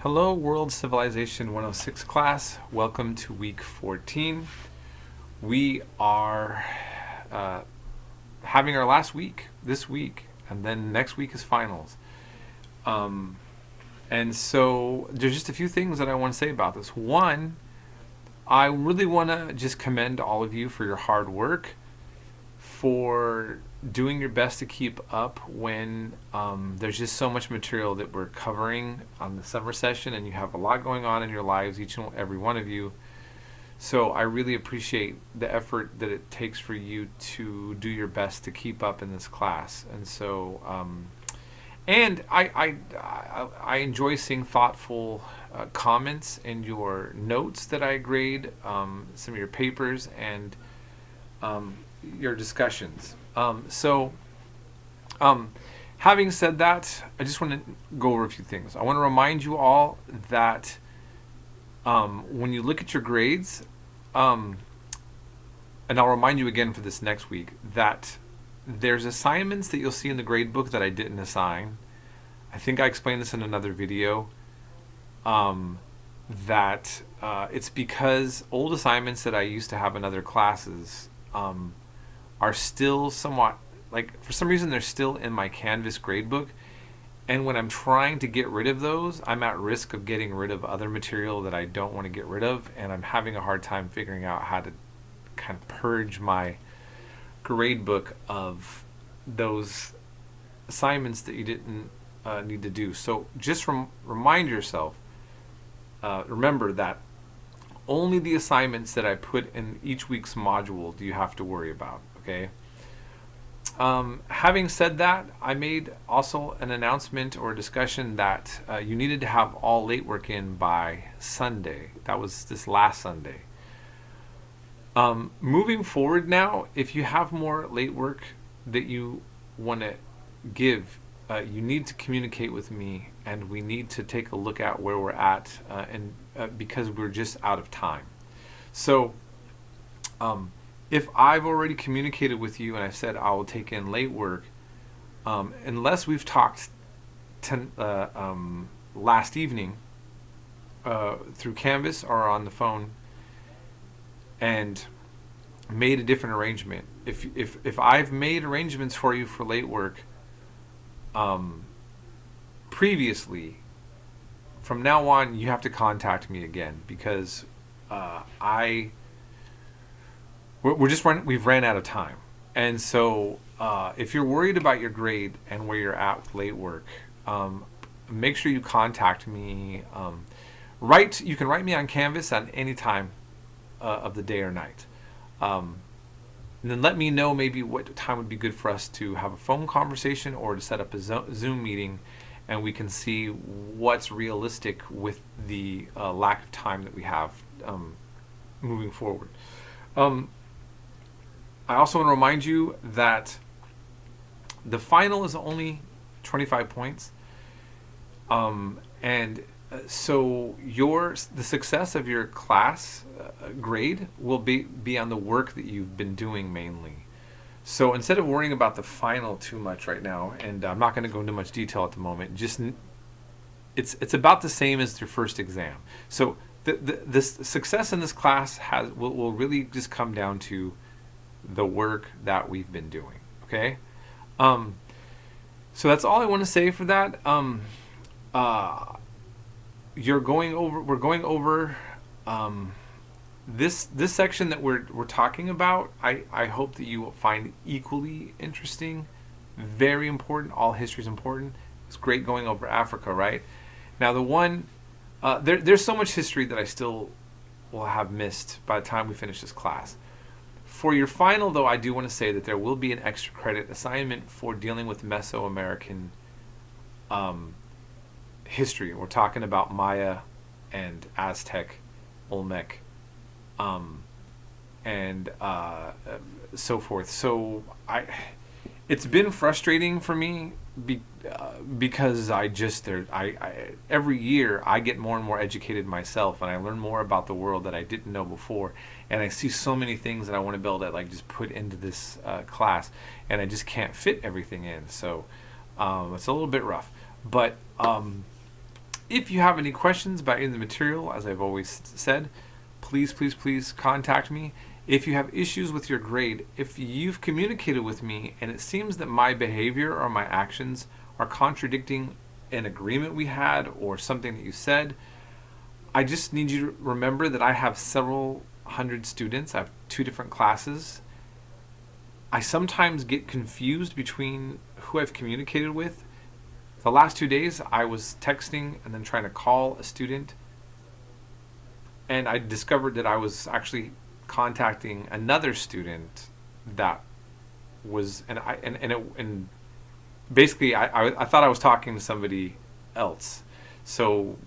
Hello, World Civilization 106 class. Welcome to week 14. We are having our last week this week, and then next week is finals. And so there's just a few things that I want to say about this. One, I really want to just commend all of you for your hard work, for doing your best to keep up when there's just so much material that we're covering on the summer session, and you have a lot going on in your lives, each and every one of you. So I really appreciate the effort that it takes for you to do your best to keep up in this class. And so and I enjoy seeing thoughtful comments in your notes that I grade, some of your papers, and your discussions. Having said that, I just want to go over a few things. I want to remind you all that when you look at your grades, and I'll remind you again for this next week, that there's assignments that you'll see in the grade book that I didn't assign. I think I explained this in another video, that it's because old assignments that I used to have in other classes are still somewhat, like, for some reason they're still in my Canvas gradebook, and when I'm trying to get rid of those, I'm at risk of getting rid of other material that I don't want to get rid of, and I'm having a hard time figuring out how to kind of purge my gradebook of those assignments that you didn't need to do. So just remind yourself, remember that only the assignments that I put in each week's module do you have to worry about, okay? Having said that, I made also an announcement or a discussion that you needed to have all late work in by Sunday. That was this last Sunday. Moving forward now, if you have more late work that you want to give, you need to communicate with me, and we need to take a look at where we're at, and because we're just out of time. So if I've already communicated with you and I said I will take in late work, unless we've talked last evening through Canvas or on the phone and made a different arrangement, if I've made arrangements for you for late work previously, from now on you have to contact me again, because we've ran out of time. And so if you're worried about your grade and where you're at with late work, make sure you contact me. You can write me on Canvas at any time of the day or night. And then let me know maybe what time would be good for us to have a phone conversation or to set up a Zoom meeting, and we can see what's realistic with the lack of time that we have moving forward. I also want to remind you that the final is only 25 points. So the success of your class grade will be on the work that you've been doing mainly. So instead of worrying about the final too much right now, and I'm not going to go into much detail at the moment, just it's about the same as your first exam. So the success in this class will really just come down to the work that we've been doing. Okay, so that's all I want to say for that. We're going over this section that we're talking about. I hope that you will find equally interesting, very important. All history is important. It's great going over Africa, right? Now there's so much history that I still will have missed by the time we finish this class. For your final, though, I do want to say that there will be an extra credit assignment for dealing with Mesoamerican history. We're talking about Maya and Aztec, Olmec, and so forth. So it's been frustrating for me because every year I get more and more educated myself, and I learn more about the world that I didn't know before, and I see so many things that I want to be able to just put into this class, and I just can't fit everything in. So it's a little bit rough, but If you have any questions about any of the material, as I've always said, please, please, please contact me. If you have issues with your grade, if you've communicated with me and it seems that my behavior or my actions are contradicting an agreement we had or something that you said, I just need you to remember that I have several hundred students. I have 2 different classes. I sometimes get confused between who I've communicated with. The last 2 days, I was texting and then trying to call a student, and I discovered that I was actually contacting another student that was, and basically I thought I was talking to somebody else. So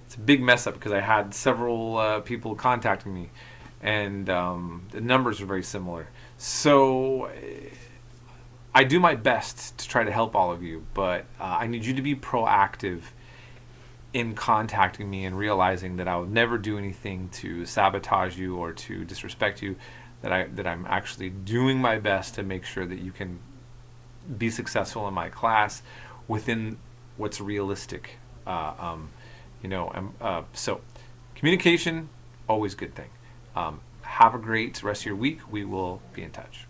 it's a big mess up because I had several people contacting me, and the numbers are very similar. So I do my best to try to help all of you, but I need you to be proactive in contacting me and realizing that I will never do anything to sabotage you or to disrespect you, that I'm actually doing my best to make sure that you can be successful in my class within what's realistic. So communication, always good thing. Have a great rest of your week. We will be in touch.